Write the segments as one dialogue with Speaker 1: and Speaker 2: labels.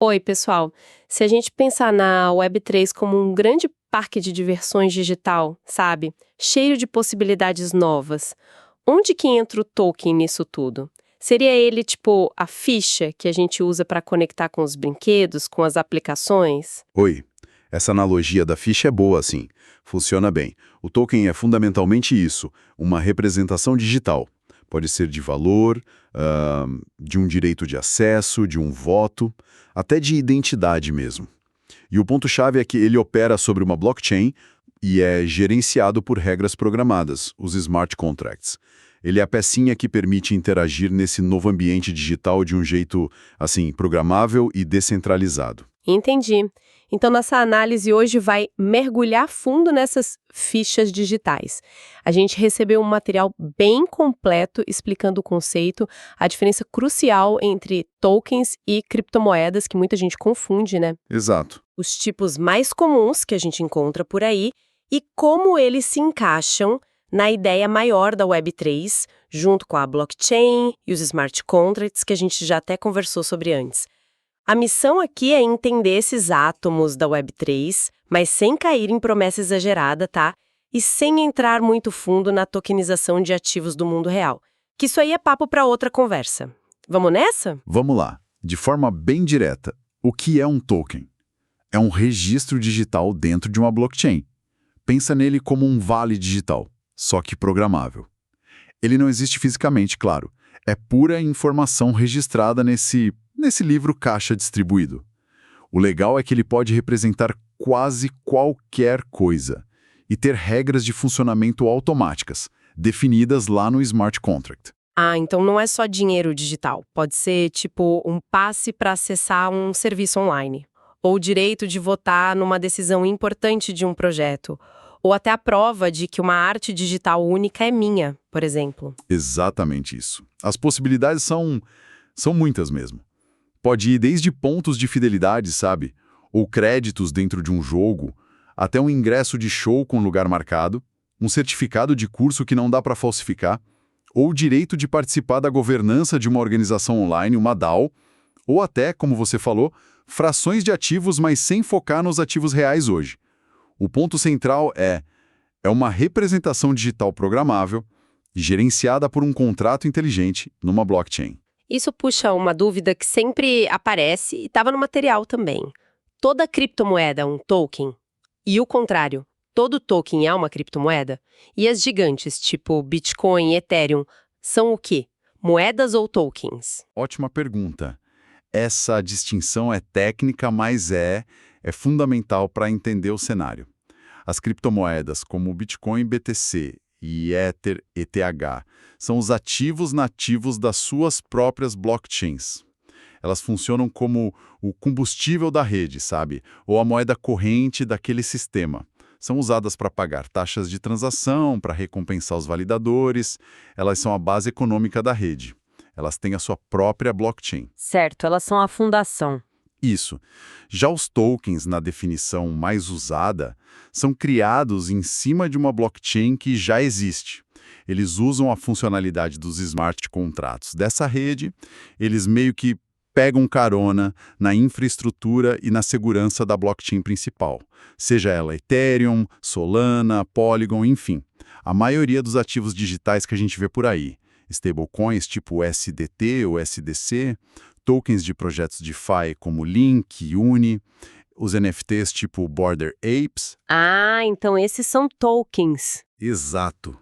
Speaker 1: Oi, pessoal. Se a gente pensar na Web3 como um grande parque de diversões digital, sabe? Cheio de possibilidades novas, onde que entra o token nisso tudo? Seria ele, tipo, a ficha que a gente usa para conectar com os brinquedos, com as aplicações?
Speaker 2: Oi, essa analogia da ficha é boa, sim. Funciona bem. O token é fundamentalmente isso, uma representação digital. Pode ser de valor, de um direito de acesso, de um voto, até de identidade mesmo. E o ponto-chave é que ele opera sobre uma blockchain e é gerenciado por regras programadas, os smart contracts. Ele é a pecinha que permite interagir nesse novo ambiente digital de um jeito, assim, programável e descentralizado.
Speaker 1: Entendi. Então, nossa análise hoje vai mergulhar fundo nessas fichas digitais. A gente recebeu um material bem completo explicando o conceito, a diferença crucial entre tokens e criptomoedas, que muita gente confunde, né?
Speaker 2: Exato.
Speaker 1: Os tipos mais comuns que a gente encontra por aí e como eles se encaixam na ideia maior da Web3, junto com a blockchain e os smart contracts que a gente já até conversou sobre antes. A missão aqui é entender esses átomos da Web3, mas sem cair em promessa exagerada, tá? E sem entrar muito fundo na tokenização de ativos do mundo real. Que isso aí é papo para outra conversa. Vamos nessa?
Speaker 2: Vamos lá. De forma bem direta, o que é um token? É um registro digital dentro de uma blockchain. Pensa nele como um vale digital, só que programável. Ele não existe fisicamente, claro. É pura informação registrada nesse livro caixa distribuído. O legal é que ele pode representar quase qualquer coisa e ter regras de funcionamento automáticas, definidas lá no smart contract.
Speaker 1: Ah, então não é só dinheiro digital. Pode ser, tipo, um passe para acessar um serviço online. Ou o direito de votar numa decisão importante de um projeto. Ou até a prova de que uma arte digital única é minha, por exemplo.
Speaker 2: Exatamente isso. As possibilidades são muitas mesmo. Pode ir desde pontos de fidelidade, sabe? Ou créditos dentro de um jogo, até um ingresso de show com lugar marcado, um certificado de curso que não dá para falsificar, ou o direito de participar da governança de uma organização online, uma DAO, ou até, como você falou, frações de ativos, mas sem focar nos ativos reais hoje. O ponto central é uma representação digital programável e gerenciada por um contrato inteligente numa blockchain.
Speaker 1: Isso puxa uma dúvida que sempre aparece e estava no material também. Toda criptomoeda é um token? E o contrário, todo token é uma criptomoeda? E as gigantes, tipo Bitcoin e Ethereum, são o quê? Moedas ou tokens?
Speaker 2: Ótima pergunta. Essa distinção é técnica, mas é fundamental para entender o cenário. As criptomoedas, como o Bitcoin BTC e Ether ETH, são os ativos nativos das suas próprias blockchains. Elas funcionam como o combustível da rede, sabe? Ou a moeda corrente daquele sistema. São usadas para pagar taxas de transação, para recompensar os validadores. Elas são a base econômica da rede. Elas têm a sua própria blockchain.
Speaker 1: Certo, elas são a fundação.
Speaker 2: Isso. Já os tokens, na definição mais usada, são criados em cima de uma blockchain que já existe. Eles usam a funcionalidade dos smart contratos dessa rede, eles meio que pegam carona na infraestrutura e na segurança da blockchain principal, seja ela Ethereum, Solana, Polygon, enfim. A maioria dos ativos digitais que a gente vê por aí, stablecoins tipo USDT ou SDC, tokens de projetos DeFi como Link, Uni, os NFTs tipo Border Apes.
Speaker 1: Ah, então esses são tokens.
Speaker 2: Exato.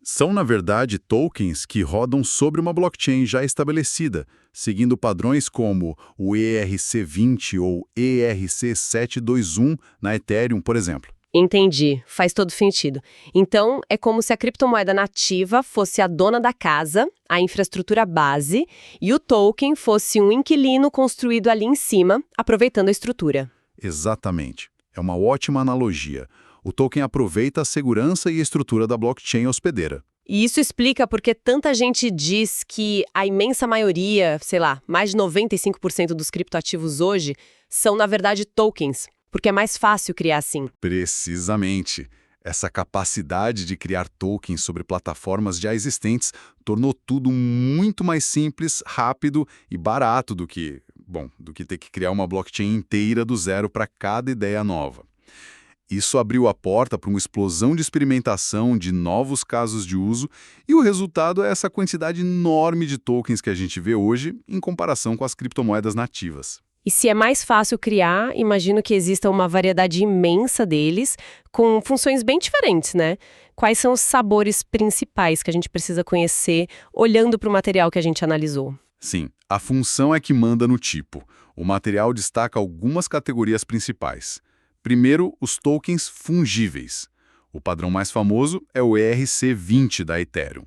Speaker 2: São, na verdade, tokens que rodam sobre uma blockchain já estabelecida, seguindo padrões como o ERC20 ou ERC721 na Ethereum, por exemplo.
Speaker 1: Entendi, faz todo sentido. Então, é como se a criptomoeda nativa fosse a dona da casa, a infraestrutura base, e o token fosse um inquilino construído ali em cima, aproveitando a estrutura.
Speaker 2: Exatamente. É uma ótima analogia. O token aproveita a segurança e a estrutura da blockchain hospedeira.
Speaker 1: E isso explica porque tanta gente diz que a imensa maioria, sei lá, mais de 95% dos criptoativos hoje, são, na verdade, tokens, porque é mais fácil criar assim.
Speaker 2: Precisamente. Essa capacidade de criar tokens sobre plataformas já existentes tornou tudo muito mais simples, rápido e barato do que bom, do que ter que criar uma blockchain inteira do zero para cada ideia nova. Isso abriu a porta para uma explosão de experimentação de novos casos de uso, e o resultado é essa quantidade enorme de tokens que a gente vê hoje em comparação com as criptomoedas nativas.
Speaker 1: E se é mais fácil criar, imagino que exista uma variedade imensa deles, com funções bem diferentes, né? Quais são os sabores principais que a gente precisa conhecer olhando para o material que a gente analisou?
Speaker 2: Sim, a função é que manda no tipo. O material destaca algumas categorias principais. Primeiro, os tokens fungíveis. O padrão mais famoso é o ERC20 da Ethereum.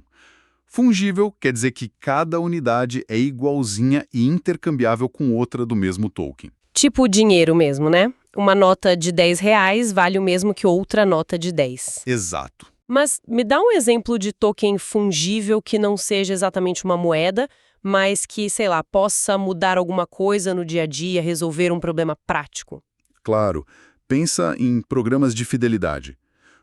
Speaker 2: Fungível quer dizer que cada unidade é igualzinha e intercambiável com outra do mesmo token.
Speaker 1: Tipo o dinheiro mesmo, né? Uma nota de R$ 10 vale o mesmo que outra nota de 10.
Speaker 2: Exato.
Speaker 1: Mas me dá um exemplo de token fungível que não seja exatamente uma moeda, mas que, sei lá, possa mudar alguma coisa no dia a dia, resolver um problema prático.
Speaker 2: Claro, pensa em programas de fidelidade.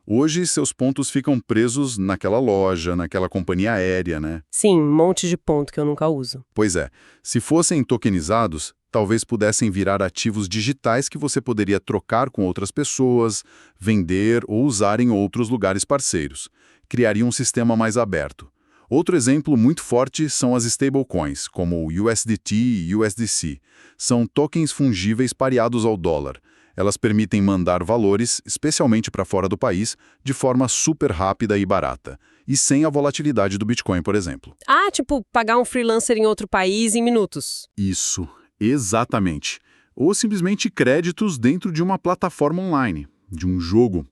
Speaker 2: Hoje, seus pontos ficam presos naquela loja, naquela companhia aérea, né?
Speaker 1: Sim, um monte de ponto que eu nunca uso.
Speaker 2: Pois é, se fossem tokenizados, talvez pudessem virar ativos digitais que você poderia trocar com outras pessoas, vender ou usar em outros lugares parceiros. Criaria um sistema mais aberto. Outro exemplo muito forte são as stablecoins, como o USDT e USDC. São tokens fungíveis pareados ao dólar. Elas permitem mandar valores, especialmente para fora do país, de forma super rápida e barata. E sem a volatilidade do Bitcoin, por exemplo.
Speaker 1: Ah, tipo, pagar um freelancer em outro país em minutos.
Speaker 2: Isso, exatamente. Ou simplesmente créditos dentro de uma plataforma online, de um jogo.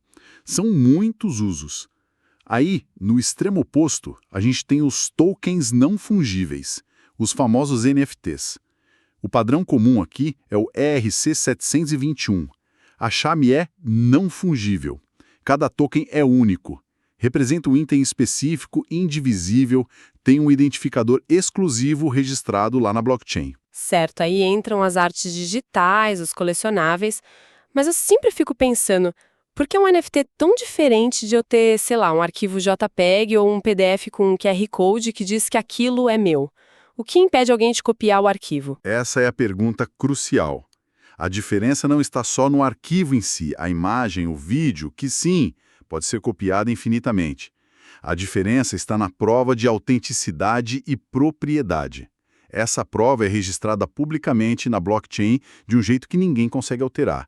Speaker 2: São muitos usos. Aí, no extremo oposto, a gente tem os tokens não fungíveis, os famosos NFTs. O padrão comum aqui é o ERC721. A chave é não fungível. Cada token é único. Representa um item específico, indivisível, tem um identificador exclusivo registrado lá na blockchain.
Speaker 1: Certo, aí entram as artes digitais, os colecionáveis, mas eu sempre fico pensando, por que um NFT é tão diferente de eu ter, sei lá, um arquivo JPEG ou um PDF com um QR Code que diz que aquilo é meu? O que impede alguém de copiar o arquivo?
Speaker 2: Essa é a pergunta crucial. A diferença não está só no arquivo em si, a imagem, o vídeo, que sim, pode ser copiada infinitamente. A diferença está na prova de autenticidade e propriedade. Essa prova é registrada publicamente na blockchain de um jeito que ninguém consegue alterar.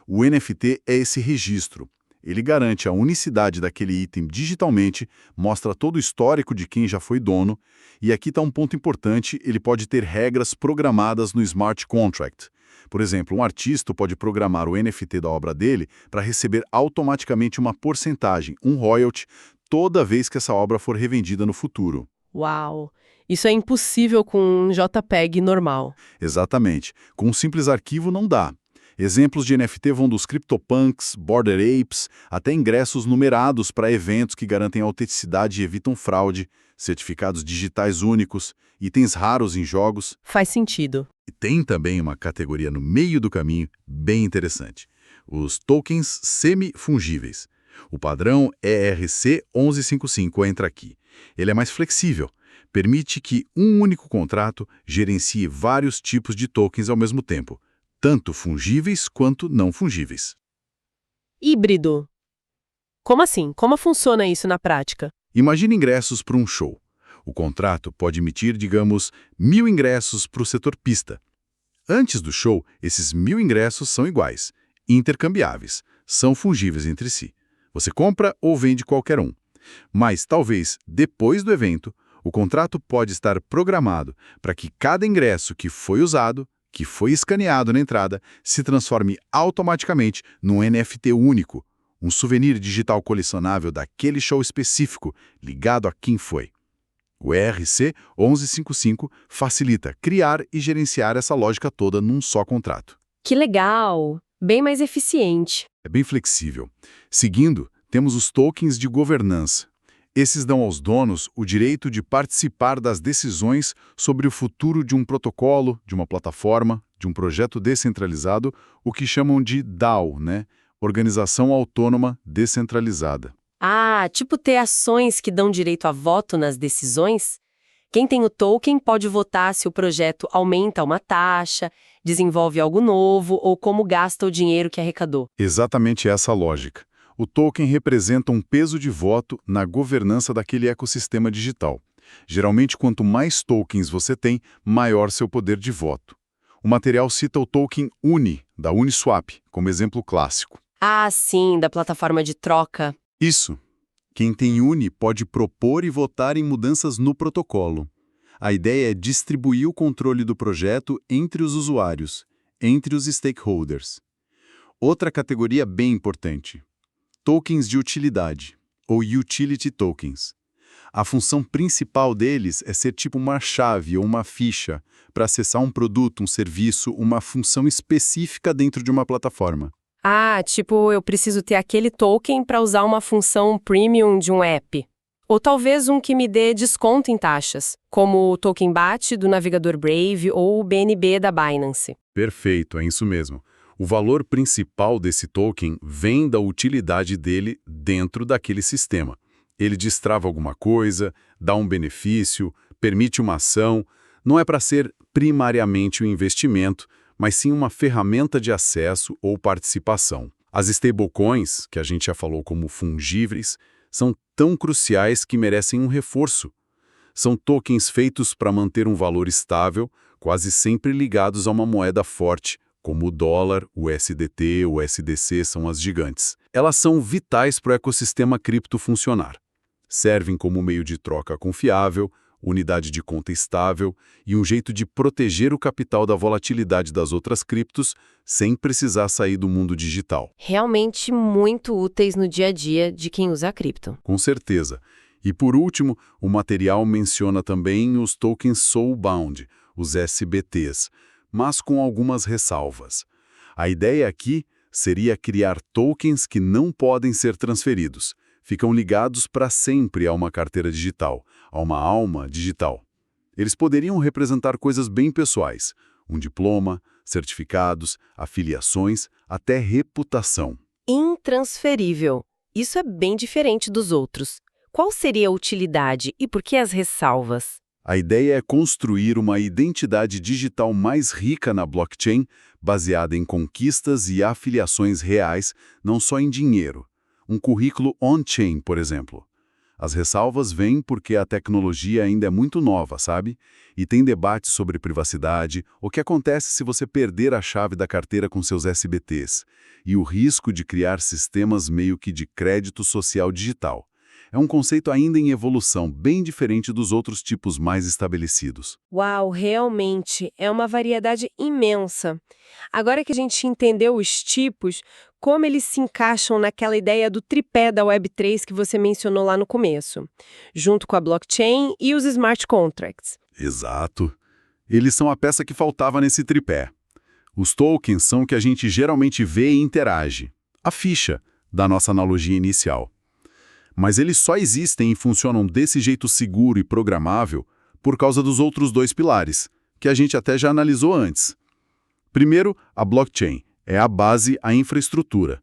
Speaker 2: O NFT é esse registro. Ele garante a unicidade daquele item digitalmente, mostra todo o histórico de quem já foi dono, e aqui está um ponto importante, ele pode ter regras programadas no smart contract. Por exemplo, um artista pode programar o NFT da obra dele para receber automaticamente uma porcentagem, um royalty, toda vez que essa obra for revendida no futuro.
Speaker 1: Uau! Isso é impossível com um JPEG normal.
Speaker 2: Exatamente. Com um simples arquivo não dá. Exemplos de NFT vão dos CryptoPunks, Bored Apes, até ingressos numerados para eventos que garantem autenticidade e evitam fraude, certificados digitais únicos, itens raros em jogos.
Speaker 1: Faz sentido.
Speaker 2: E tem também uma categoria no meio do caminho bem interessante: os tokens semi-fungíveis. O padrão ERC 1155 entra aqui. Ele é mais flexível. Permite que um único contrato gerencie vários tipos de tokens ao mesmo tempo, tanto fungíveis quanto não fungíveis.
Speaker 1: Híbrido. Como assim? Como funciona isso na prática?
Speaker 2: Imagine ingressos para um show. O contrato pode emitir, digamos, 1.000 ingressos para o setor pista. Antes do show, esses 1.000 ingressos são iguais, intercambiáveis, são fungíveis entre si. Você compra ou vende qualquer um. Mas, talvez, depois do evento, o contrato pode estar programado para que cada ingresso que foi usado, que foi escaneado na entrada, se transforme automaticamente num NFT único, um souvenir digital colecionável daquele show específico, ligado a quem foi. O ERC 1155 facilita criar e gerenciar essa lógica toda num só contrato.
Speaker 1: Que legal! Bem mais eficiente.
Speaker 2: É bem flexível. Seguindo, temos os tokens de governança. Esses dão aos donos o direito de participar das decisões sobre o futuro de um protocolo, de uma plataforma, de um projeto descentralizado, o que chamam de DAO, né? Organização Autônoma Descentralizada.
Speaker 1: Ah, tipo ter ações que dão direito a voto nas decisões? Quem tem o token pode votar se o projeto aumenta uma taxa, desenvolve algo novo ou como gasta o dinheiro que arrecadou.
Speaker 2: Exatamente essa a lógica. O token representa um peso de voto na governança daquele ecossistema digital. Geralmente, quanto mais tokens você tem, maior seu poder de voto. O material cita o token UNI, da Uniswap, como exemplo clássico.
Speaker 1: Ah, sim, da plataforma de troca.
Speaker 2: Isso. Quem tem UNI pode propor e votar em mudanças no protocolo. A ideia é distribuir o controle do projeto entre os usuários, entre os stakeholders. Outra categoria bem importante: tokens de utilidade, ou utility tokens. A função principal deles é ser tipo uma chave ou uma ficha para acessar um produto, um serviço, uma função específica dentro de uma plataforma.
Speaker 1: Ah, tipo, eu preciso ter aquele token para usar uma função premium de um app. Ou talvez um que me dê desconto em taxas, como o token BAT do navegador Brave ou o BNB da Binance.
Speaker 2: Perfeito, é isso mesmo. O valor principal desse token vem da utilidade dele dentro daquele sistema. Ele destrava alguma coisa, dá um benefício, permite uma ação. Não é para ser primariamente um investimento, mas sim uma ferramenta de acesso ou participação. As stablecoins, que a gente já falou como fungíveis, são tão cruciais que merecem um reforço. São tokens feitos para manter um valor estável, quase sempre ligados a uma moeda forte, como o dólar, o USDT, o USDC são as gigantes. Elas são vitais para o ecossistema cripto funcionar. Servem como meio de troca confiável, unidade de conta estável e um jeito de proteger o capital da volatilidade das outras criptos sem precisar sair do mundo digital.
Speaker 1: Realmente muito úteis no dia a dia de quem usa cripto.
Speaker 2: Com certeza. E por último, o material menciona também os tokens soulbound, os SBTs, mas com algumas ressalvas. A ideia aqui seria criar tokens que não podem ser transferidos. Ficam ligados para sempre a uma carteira digital, a uma alma digital. Eles poderiam representar coisas bem pessoais, um diploma, certificados, afiliações, até reputação.
Speaker 1: Intransferível. Isso é bem diferente dos outros. Qual seria a utilidade e por que as ressalvas?
Speaker 2: A ideia é construir uma identidade digital mais rica na blockchain, baseada em conquistas e afiliações reais, não só em dinheiro. Um currículo on-chain, por exemplo. As ressalvas vêm porque a tecnologia ainda é muito nova, sabe? E tem debates sobre privacidade, o que acontece se você perder a chave da carteira com seus SBTs, e o risco de criar sistemas meio que de crédito social digital. É um conceito ainda em evolução, bem diferente dos outros tipos mais estabelecidos.
Speaker 1: Uau, realmente é uma variedade imensa. Agora que a gente entendeu os tipos, como eles se encaixam naquela ideia do tripé da Web3 que você mencionou lá no começo, junto com a blockchain e os smart contracts.
Speaker 2: Exato. Eles são a peça que faltava nesse tripé. Os tokens são o que a gente geralmente vê e interage. A ficha, da nossa analogia inicial. Mas eles só existem e funcionam desse jeito seguro e programável por causa dos outros dois pilares, que a gente até já analisou antes. Primeiro, a blockchain é a base, a infraestrutura.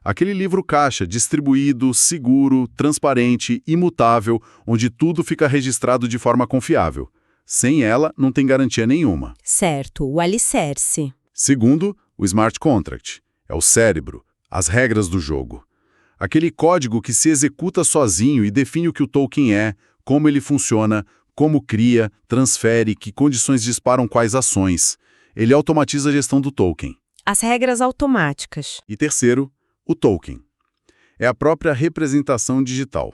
Speaker 2: Aquele livro caixa distribuído, seguro, transparente, imutável, onde tudo fica registrado de forma confiável. Sem ela, não tem garantia nenhuma.
Speaker 1: Certo, o alicerce.
Speaker 2: Segundo, o smart contract. É o cérebro, as regras do jogo. Aquele código que se executa sozinho e define o que o token é, como ele funciona, como cria, transfere, que condições disparam quais ações. Ele automatiza a gestão do token.
Speaker 1: As regras automáticas.
Speaker 2: E terceiro, o token. É a própria representação digital.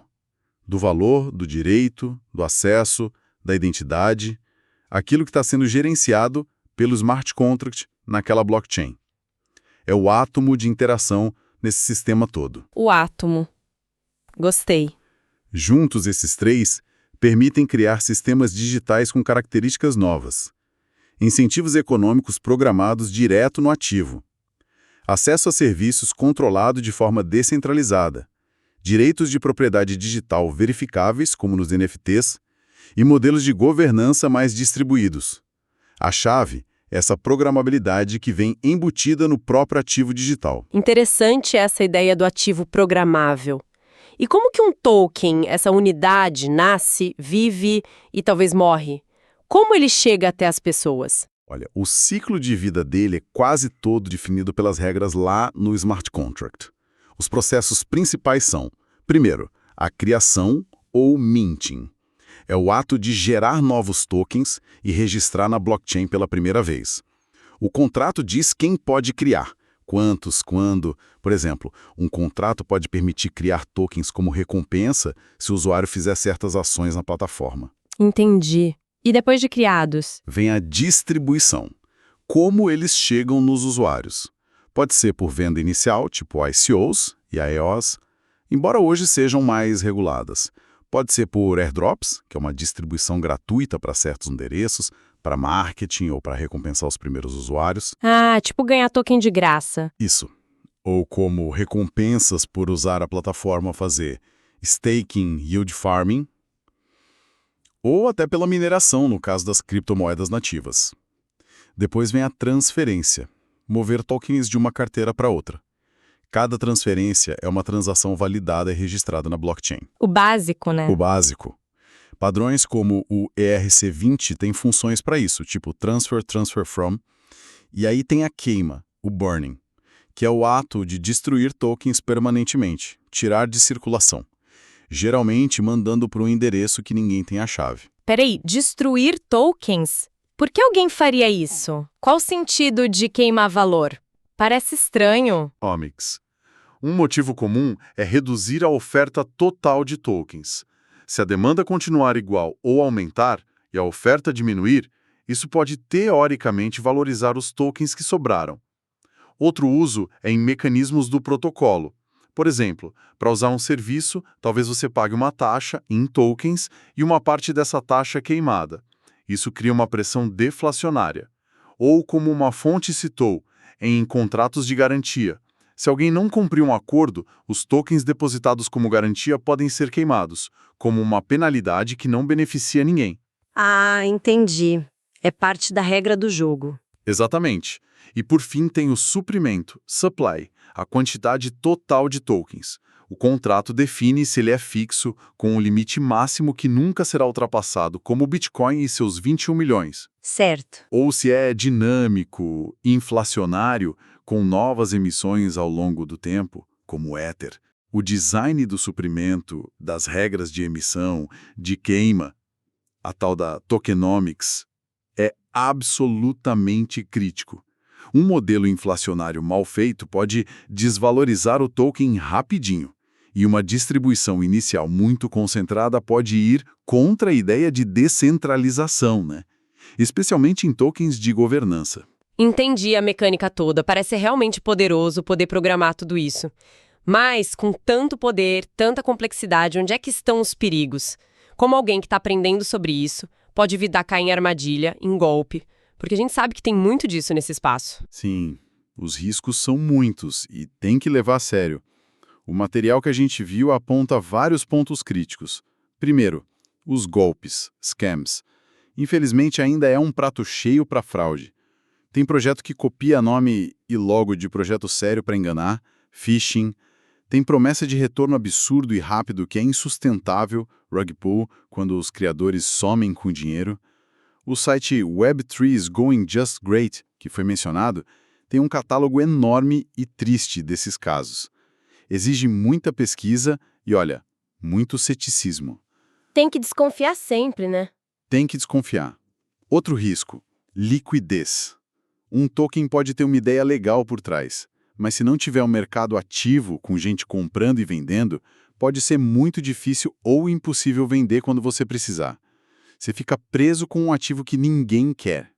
Speaker 2: Do valor, do direito, do acesso, da identidade, aquilo que está sendo gerenciado pelo smart contract naquela blockchain. É o átomo de interação nesse sistema todo.
Speaker 1: O átomo. Gostei.
Speaker 2: Juntos, esses três permitem criar sistemas digitais com características novas. Incentivos econômicos programados direto no ativo. Acesso a serviços controlado de forma descentralizada. Direitos de propriedade digital verificáveis, como nos NFTs, e modelos de governança mais distribuídos. A chave é essa programabilidade que vem embutida no próprio ativo digital.
Speaker 1: Interessante essa ideia do ativo programável. E como que um token, essa unidade, nasce, vive e talvez morre? Como ele chega até as pessoas?
Speaker 2: Olha, o ciclo de vida dele é quase todo definido pelas regras lá no smart contract. Os processos principais são, primeiro, a criação ou minting. É o ato de gerar novos tokens e registrar na blockchain pela primeira vez. O contrato diz quem pode criar, quantos, quando. Por exemplo, um contrato pode permitir criar tokens como recompensa se o usuário fizer certas ações na plataforma.
Speaker 1: Entendi. E depois de criados?
Speaker 2: Vem a distribuição. Como eles chegam nos usuários. Pode ser por venda inicial, tipo ICOs e IOs, embora hoje sejam mais reguladas. Pode ser por airdrops, que é uma distribuição gratuita para certos endereços, para marketing ou para recompensar os primeiros usuários.
Speaker 1: Ah, tipo ganhar token de graça.
Speaker 2: Isso. Ou como recompensas por usar a plataforma fazer staking, yield farming, ou até pela mineração, no caso das criptomoedas nativas. Depois vem a transferência, mover tokens de uma carteira para outra. Cada transferência é uma transação validada e registrada na blockchain.
Speaker 1: O básico, né?
Speaker 2: O básico. Padrões como o ERC20 têm funções para isso, tipo transfer, transfer from. E aí tem a queima, o burning, que é o ato de destruir tokens permanentemente, tirar de circulação, geralmente mandando para um endereço que ninguém tem a chave.
Speaker 1: Peraí, destruir tokens? Por que alguém faria isso? Qual o sentido de queimar valor? Parece estranho.
Speaker 2: Omics. Um motivo comum é reduzir a oferta total de tokens. Se a demanda continuar igual ou aumentar e a oferta diminuir, isso pode teoricamente valorizar os tokens que sobraram. Outro uso é em mecanismos do protocolo. Por exemplo, para usar um serviço, talvez você pague uma taxa em tokens e uma parte dessa taxa é queimada. Isso cria uma pressão deflacionária. Ou, como uma fonte citou, em contratos de garantia. Se alguém não cumprir um acordo, os tokens depositados como garantia podem ser queimados, como uma penalidade que não beneficia ninguém.
Speaker 3: Ah, entendi. É parte da regra do jogo.
Speaker 2: Exatamente. E por fim tem o suprimento, supply, a quantidade total de tokens. O contrato define se ele é fixo, com um limite máximo que nunca será ultrapassado, como o Bitcoin e seus 21 milhões.
Speaker 3: Certo.
Speaker 2: Ou se é dinâmico, inflacionário, com novas emissões ao longo do tempo, como o Ether. O design do suprimento, das regras de emissão, de queima, a tal da tokenomics, é absolutamente crítico. Um modelo inflacionário mal feito pode desvalorizar o token rapidinho, e uma distribuição inicial muito concentrada pode ir contra a ideia de descentralização, né? Especialmente em tokens de governança.
Speaker 1: Entendi a mecânica toda. Parece realmente poderoso poder programar tudo isso. Mas, com tanto poder, tanta complexidade, onde é que estão os perigos? Como alguém que está aprendendo sobre isso pode vir a cair em armadilha, em golpe? Porque a gente sabe que tem muito disso nesse espaço.
Speaker 2: Sim, os riscos são muitos e tem que levar a sério. O material que a gente viu aponta vários pontos críticos. Primeiro, os golpes, scams. Infelizmente, ainda é um prato cheio para fraude. Tem projeto que copia nome e logo de projeto sério para enganar, phishing. Tem promessa de retorno absurdo e rápido que é insustentável, rug pull, quando os criadores somem com dinheiro. O site Web3 is Going Just Great, que foi mencionado, tem um catálogo enorme e triste desses casos. Exige muita pesquisa e, olha, muito ceticismo.
Speaker 1: Tem que desconfiar sempre, né?
Speaker 2: Tem que desconfiar. Outro risco, liquidez. Um token pode ter uma ideia legal por trás, mas se não tiver um mercado ativo, com gente comprando e vendendo, pode ser muito difícil ou impossível vender quando você precisar. Você fica preso com um ativo que ninguém quer.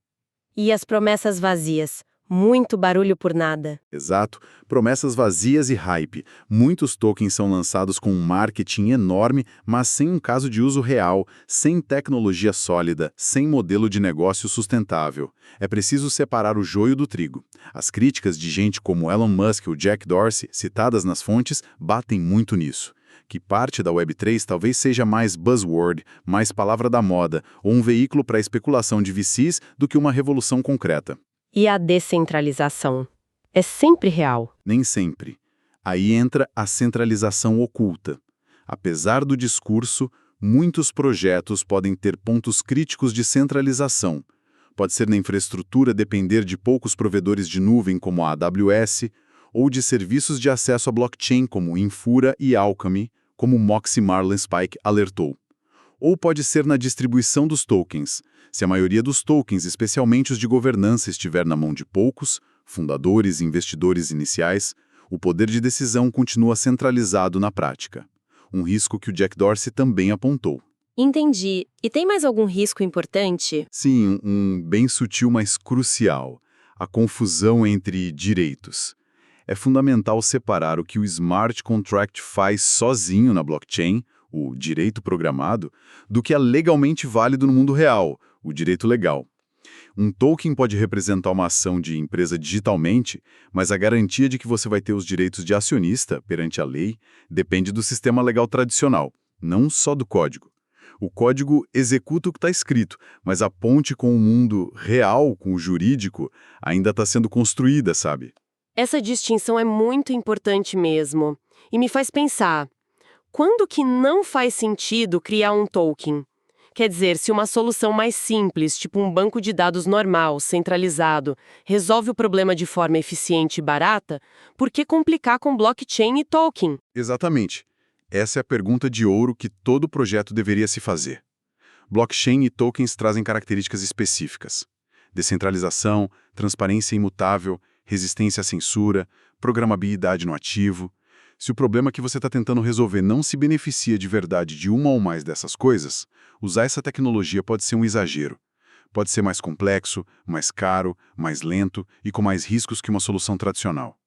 Speaker 3: E as promessas vazias? Muito barulho por nada.
Speaker 2: Exato. Promessas vazias e hype. Muitos tokens são lançados com um marketing enorme, mas sem um caso de uso real, sem tecnologia sólida, sem modelo de negócio sustentável. É preciso separar o joio do trigo. As críticas de gente como Elon Musk ou Jack Dorsey, citadas nas fontes, batem muito nisso. Que parte da Web3 talvez seja mais buzzword, mais palavra da moda, ou um veículo para especulação de VCs do que uma revolução concreta.
Speaker 3: E a descentralização? É sempre real.
Speaker 2: Nem sempre. Aí entra a centralização oculta. Apesar do discurso, muitos projetos podem ter pontos críticos de centralização. Pode ser na infraestrutura depender de poucos provedores de nuvem como a AWS, ou de serviços de acesso a blockchain como Infura e Alchemy, como Moxie Marlinspike alertou. Ou pode ser na distribuição dos tokens. Se a maioria dos tokens, especialmente os de governança, estiver na mão de poucos, fundadores e investidores iniciais, o poder de decisão continua centralizado na prática. Um risco que o Jack Dorsey também apontou.
Speaker 3: Entendi. E tem mais algum risco importante?
Speaker 2: Sim, um bem sutil, mas crucial. A confusão entre direitos. É fundamental separar o que o smart contract faz sozinho na blockchain, o direito programado, do que é legalmente válido no mundo real, o direito legal. Um token pode representar uma ação de empresa digitalmente, mas a garantia de que você vai ter os direitos de acionista perante a lei depende do sistema legal tradicional, não só do código. O código executa o que está escrito, mas a ponte com o mundo real, com o jurídico, ainda está sendo construída, sabe?
Speaker 1: Essa distinção é muito importante mesmo. E me faz pensar, quando que não faz sentido criar um token? Quer dizer, se uma solução mais simples, tipo um banco de dados normal, centralizado, resolve o problema de forma eficiente e barata, por que complicar com blockchain e token?
Speaker 2: Exatamente. Essa é a pergunta de ouro que todo projeto deveria se fazer. Blockchain e tokens trazem características específicas. Descentralização, transparência imutável, resistência à censura, programabilidade no ativo. Se o problema que você está tentando resolver não se beneficia de verdade de uma ou mais dessas coisas, usar essa tecnologia pode ser um exagero. Pode ser mais complexo, mais caro, mais lento e com mais riscos que uma solução tradicional.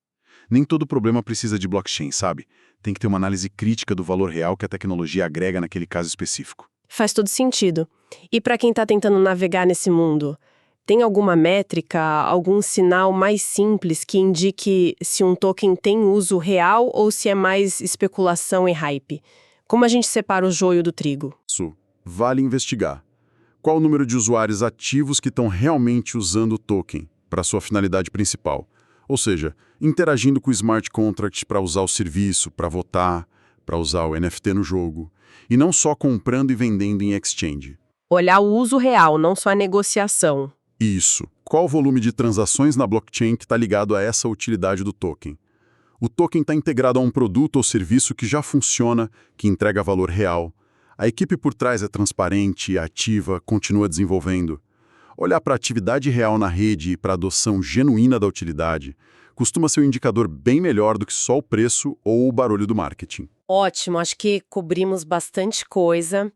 Speaker 2: Nem todo problema precisa de blockchain, sabe? Tem que ter uma análise crítica do valor real que a tecnologia agrega naquele caso específico.
Speaker 1: Faz todo sentido. E para quem está tentando navegar nesse mundo, tem alguma métrica, algum sinal mais simples que indique se um token tem uso real ou se é mais especulação e hype? Como a gente separa o joio do trigo?
Speaker 2: Isso vale investigar. Qual o número de usuários ativos que estão realmente usando o token para sua finalidade principal? Ou seja, interagindo com o smart contract para usar o serviço, para votar, para usar o NFT no jogo, e não só comprando e vendendo em exchange.
Speaker 1: Olhar o uso real, não só a negociação.
Speaker 2: Isso. Qual o volume de transações na blockchain que está ligado a essa utilidade do token? O token está integrado a um produto ou serviço que já funciona, que entrega valor real. A equipe por trás é transparente e ativa, continua desenvolvendo. Olhar para a atividade real na rede e para a adoção genuína da utilidade costuma ser um indicador bem melhor do que só o preço ou o barulho do marketing.
Speaker 1: Ótimo, acho que cobrimos bastante coisa.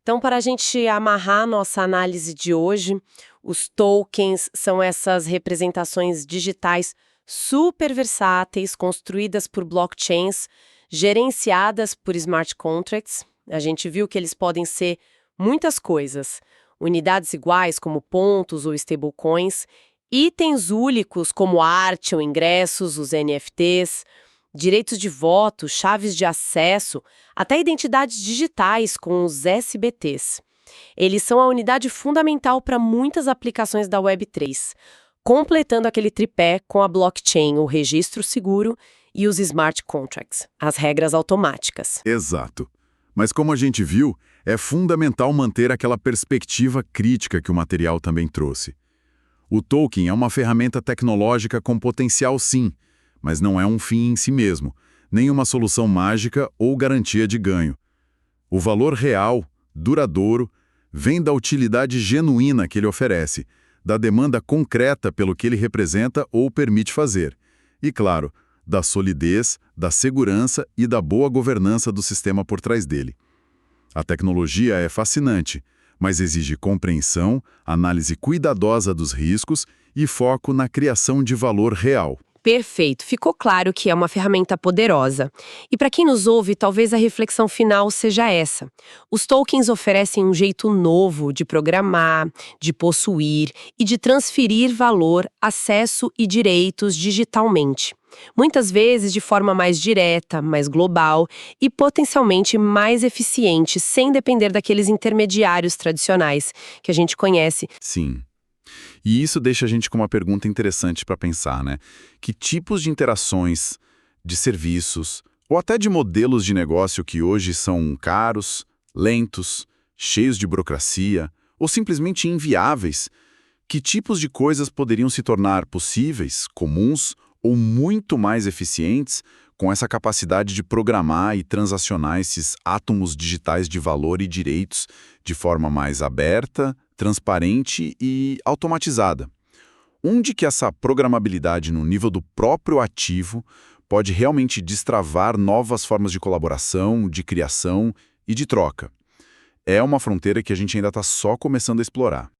Speaker 1: Então, para a gente amarrar nossa análise de hoje, os tokens são essas representações digitais super versáteis, construídas por blockchains, gerenciadas por smart contracts. A gente viu que eles podem ser muitas coisas. Unidades iguais, como pontos ou stablecoins, itens únicos, como arte ou ingressos, os NFTs, direitos de voto, chaves de acesso, até identidades digitais com os SBTs. Eles são a unidade fundamental para muitas aplicações da Web3, completando aquele tripé com a blockchain, o registro seguro e os smart contracts, as regras automáticas.
Speaker 2: Exato. Mas como a gente viu, é fundamental manter aquela perspectiva crítica que o material também trouxe. O token é uma ferramenta tecnológica com potencial sim, mas não é um fim em si mesmo, nem uma solução mágica ou garantia de ganho. O valor real, duradouro, vem da utilidade genuína que ele oferece, da demanda concreta pelo que ele representa ou permite fazer. E, claro, da solidez, da segurança e da boa governança do sistema por trás dele. A tecnologia é fascinante, mas exige compreensão, análise cuidadosa dos riscos e foco na criação de valor real.
Speaker 1: Perfeito, ficou claro que é uma ferramenta poderosa. E para quem nos ouve, talvez a reflexão final seja essa. Os tokens oferecem um jeito novo de programar, de possuir e de transferir valor, acesso e direitos digitalmente. Muitas vezes de forma mais direta, mais global e potencialmente mais eficiente, sem depender daqueles intermediários tradicionais que a gente conhece.
Speaker 2: Sim. E isso deixa a gente com uma pergunta interessante para pensar, né? Que tipos de interações, de serviços Ou até de modelos de negócio que hoje são caros, lentos, cheios de burocracia ou simplesmente inviáveis. Que tipos de coisas poderiam se tornar possíveis, comuns ou muito mais eficientes com essa capacidade de programar e transacionar esses átomos digitais de valor e direitos de forma mais aberta, transparente e automatizada? Onde que essa programabilidade no nível do próprio ativo pode realmente destravar novas formas de colaboração, de criação e de troca? É uma fronteira que a gente ainda está só começando a explorar.